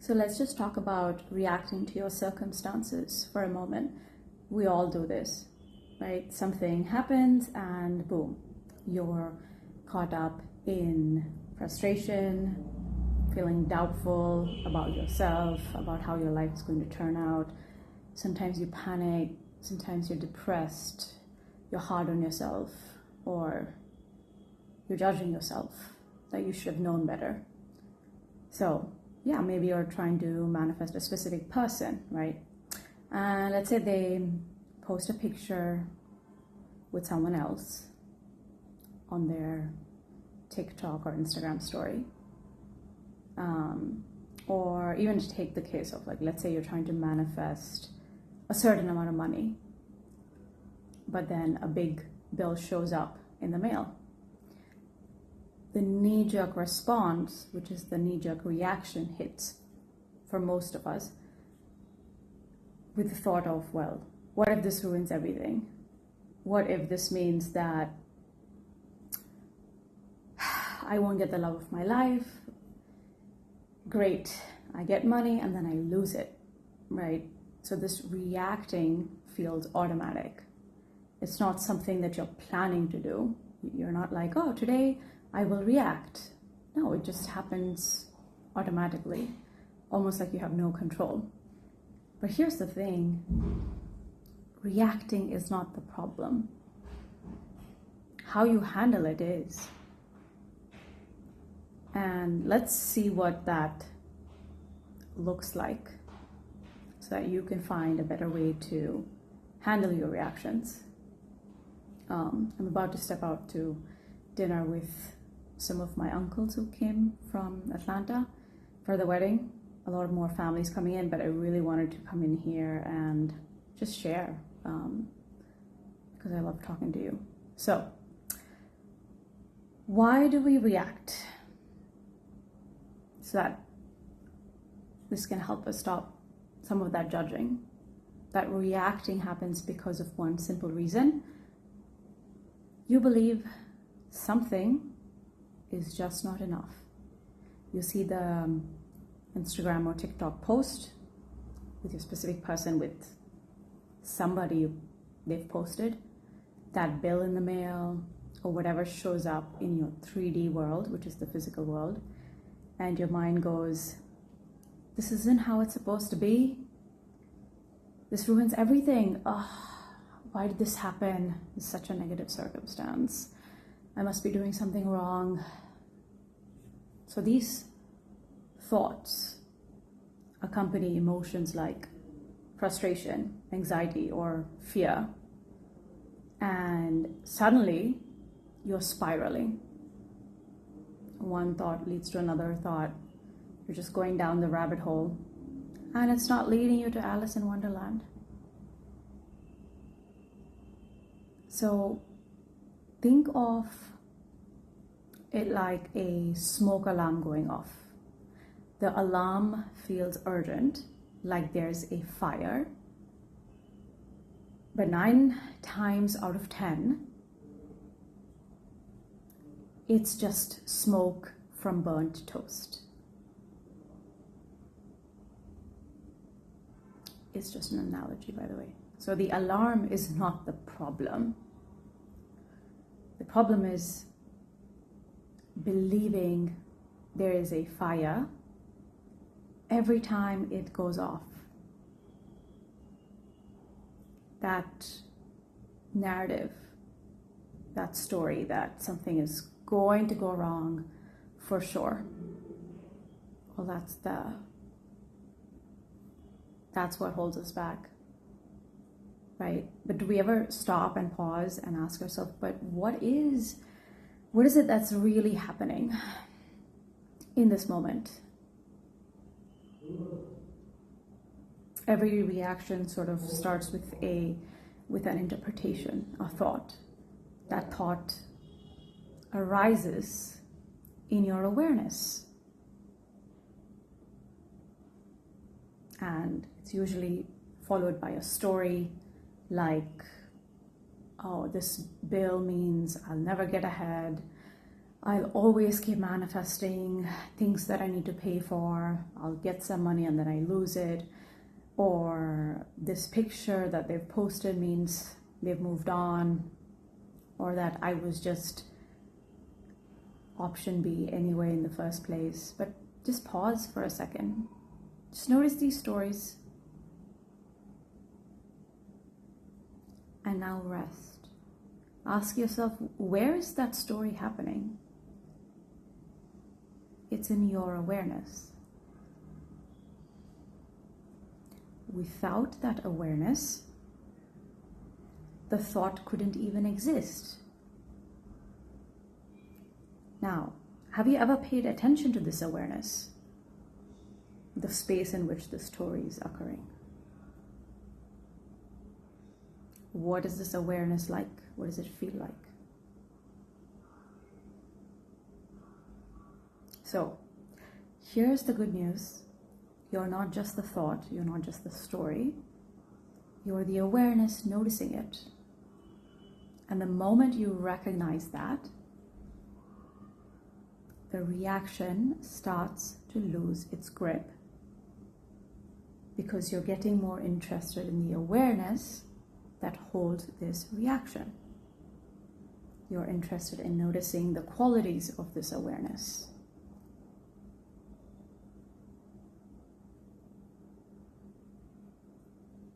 So let's just talk about reacting to your circumstances for a moment. We all do this, right? Something happens and boom, you're caught up in frustration, feeling doubtful about yourself, about how your life is going to turn out. Sometimes you panic, sometimes you're depressed, you're hard on yourself, or you're judging yourself that you should have known better. So yeah, maybe you're trying to manifest a specific person, right? And let's say they post a picture with someone else on their TikTok or Instagram story. Or even to take the case of, like, let's say you're trying to manifest a certain amount of money, but then a big bill shows up in the mail. The knee-jerk response, which is the knee-jerk reaction, hits for most of us with the thought of, well, what if this ruins everything? What if this means that I won't get the love of my life? Great, I get money and then I lose it, right? So this reacting feels automatic. It's not something that you're planning to do. You're not like, oh, today I will react. No, it just happens automatically, almost like you have no control. But here's the thing, reacting is not the problem. How you handle it is. And let's see what that looks like so that you can find a better way to handle your reactions. I'm about to step out to dinner with some of my uncles who came from Atlanta for the wedding. A lot of more families coming in, but I really wanted to come in here and just share because I love talking to you. So, why do we react? So that this can help us stop some of that judging. That reacting happens because of one simple reason. You believe something is just not enough. You see the Instagram or TikTok post with your specific person, with somebody they've posted, that bill in the mail or whatever shows up in your 3D world, which is the physical world, and your mind goes, this isn't how it's supposed to be. This ruins everything. Oh, why did this happen? It's such a negative circumstance. I must be doing something wrong. So these thoughts accompany emotions like frustration, anxiety, or fear. And suddenly you're spiraling. One thought leads to another thought. You're just going down the rabbit hole, and it's not leading you to Alice in Wonderland. So think of it like a smoke alarm going off. The alarm feels urgent, like there's a fire, but 9 times out of 10, it's just smoke from burnt toast. It's just an analogy, by the way. So the alarm is not the problem. The problem is believing there is a fire every time it goes off. That narrative, that story that something is going to go wrong for sure. Well, that's what holds us back, right? But do we ever stop and pause and ask ourselves, but what is it that's really happening in this moment? Every reaction sort of starts with an interpretation, a thought. That thought arises in your awareness. And it's usually followed by a story like, oh, this bill means I'll never get ahead. I'll always keep manifesting things that I need to pay for. I'll get some money and then I lose it. Or this picture that they've posted means they've moved on. Or that I was just option B anyway in the first place. But just pause for a second. Just notice these stories. And now rest. Ask yourself, where is that story happening? It's in your awareness. Without that awareness, the thought couldn't even exist. Now, have you ever paid attention to this awareness? The space in which the story is occurring. What is this awareness like? What does it feel like? So, here's the good news. You're not just the thought, you're not just the story. You're the awareness noticing it. And the moment you recognize that, the reaction starts to lose its grip. Because you're getting more interested in the awareness that holds this reaction. You're interested in noticing the qualities of this awareness.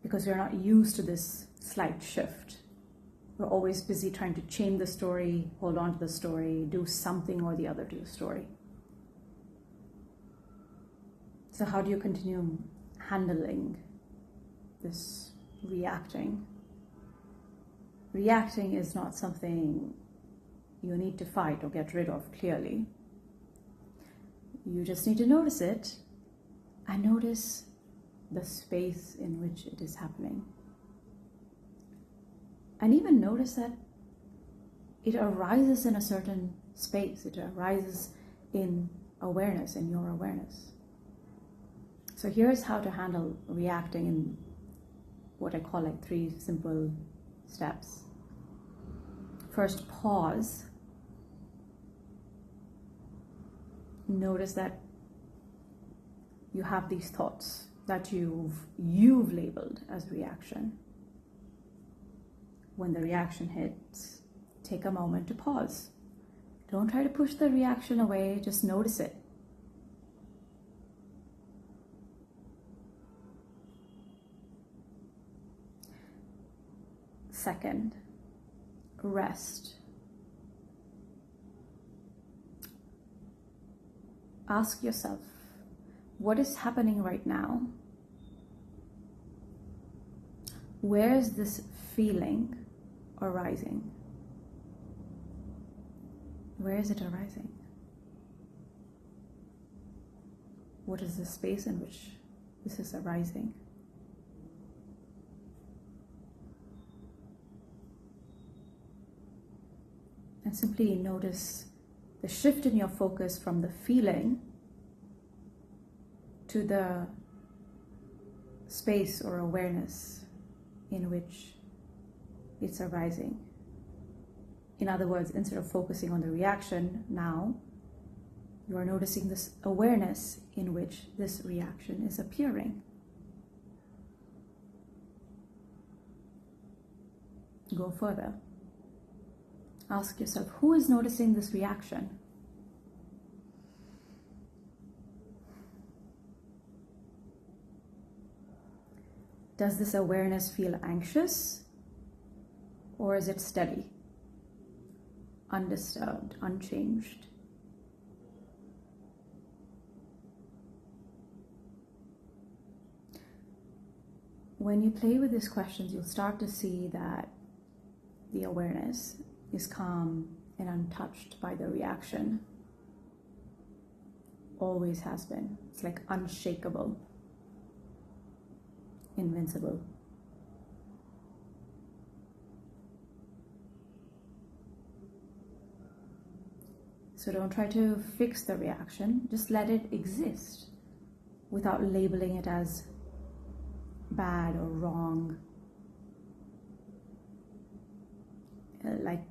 Because we're not used to this slight shift. We're always busy trying to change the story, hold on to the story, do something or the other to the story. So how do you continue handling this reacting? Reacting is not something you need to fight or get rid of, clearly. You just need to notice it and notice the space in which it is happening. And even notice that it arises in a certain space. It arises in awareness, in your awareness. So here's how to handle reacting in what I call like 3 simple steps. First, pause. Notice that you have these thoughts that you've labeled as reaction. When the reaction hits, take a moment to pause. Don't try to push the reaction away, just notice it. Second, rest. Ask yourself, what is happening right now? Where is this feeling arising? Where is it arising? What is the space in which this is arising? And simply notice the shift in your focus from the feeling to the space or awareness in which it's arising. In other words, instead of focusing on the reaction now, you are noticing this awareness in which this reaction is appearing. Go further. Ask yourself, who is noticing this reaction? Does this awareness feel anxious, or is it steady, undisturbed, unchanged? When you play with these questions, you'll start to see that the awareness is calm and untouched by the reaction. Always has been. It's like unshakable, invincible. So don't try to fix the reaction, just let it exist without labeling it as bad or wrong. Like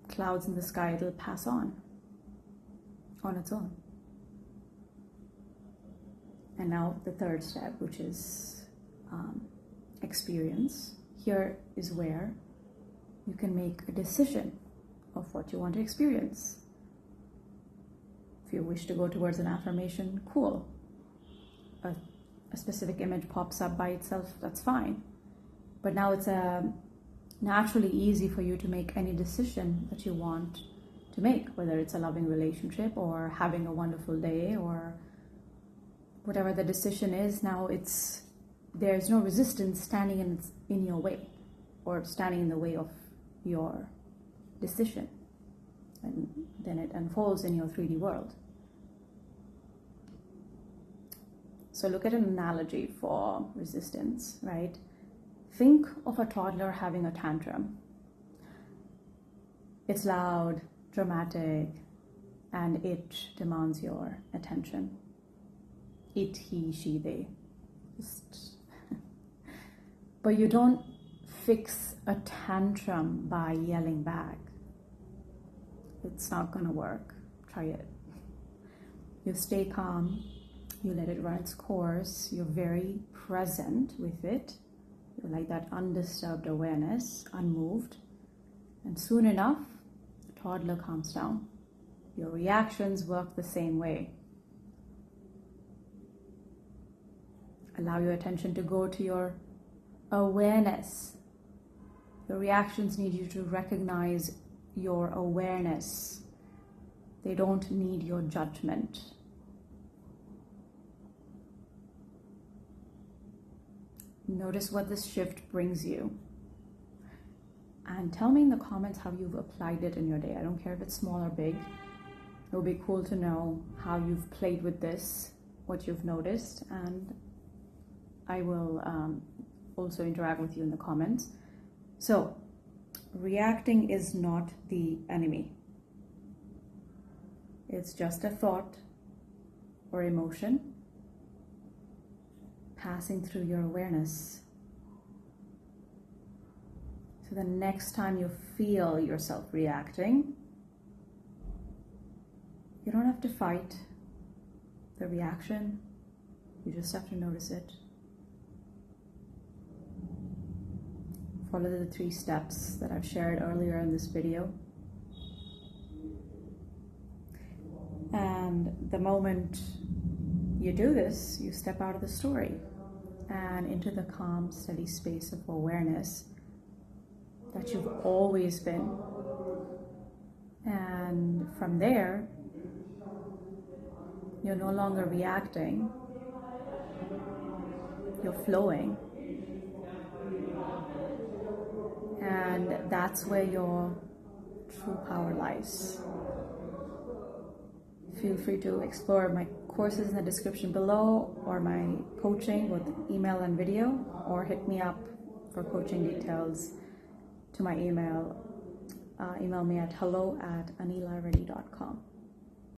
clouds in the sky, it'll pass on. on its own. And now the third step, which is experience. Here is where you can make a decision of what you want to experience. If you wish to go towards an affirmation, cool. A specific image pops up by itself, that's fine. But now it's naturally easy for you to make any decision that you want to make, whether it's a loving relationship or having a wonderful day or whatever the decision is. Now there's no resistance standing in your way or standing in the way of your decision, and then it unfolds in your 3D world. So look at an analogy for resistance, right? Think of a toddler having a tantrum. It's loud, dramatic, and it demands your attention. It, he, she, they. But you don't fix a tantrum by yelling back. It's not gonna work. Try it. You stay calm. You let it run its course. You're very present with it. You're like that undisturbed awareness, unmoved. And soon enough, the toddler calms down. Your reactions work the same way. Allow your attention to go to your awareness. Your reactions need you to recognize your awareness. They don't need your judgment. Notice what this shift brings you. And tell me in the comments how you've applied it in your day. I don't care if it's small or big. It would be cool to know how you've played with this, what you've noticed, and I will also interact with you in the comments. So, reacting is not the enemy. It's just a thought or emotion passing through your awareness. So the next time you feel yourself reacting, you don't have to fight the reaction. You just have to notice it. Follow the 3 steps that I've shared earlier in this video. And the moment you do this, you step out of the story and into the calm, steady space of awareness that you've always been. And from there, you're no longer reacting, you're flowing. And that's where your true power lies. Feel free to explore my courses in the description below, or my coaching with email and video, or hit me up for coaching details to my email. Email me at hello@theanilareddy.com.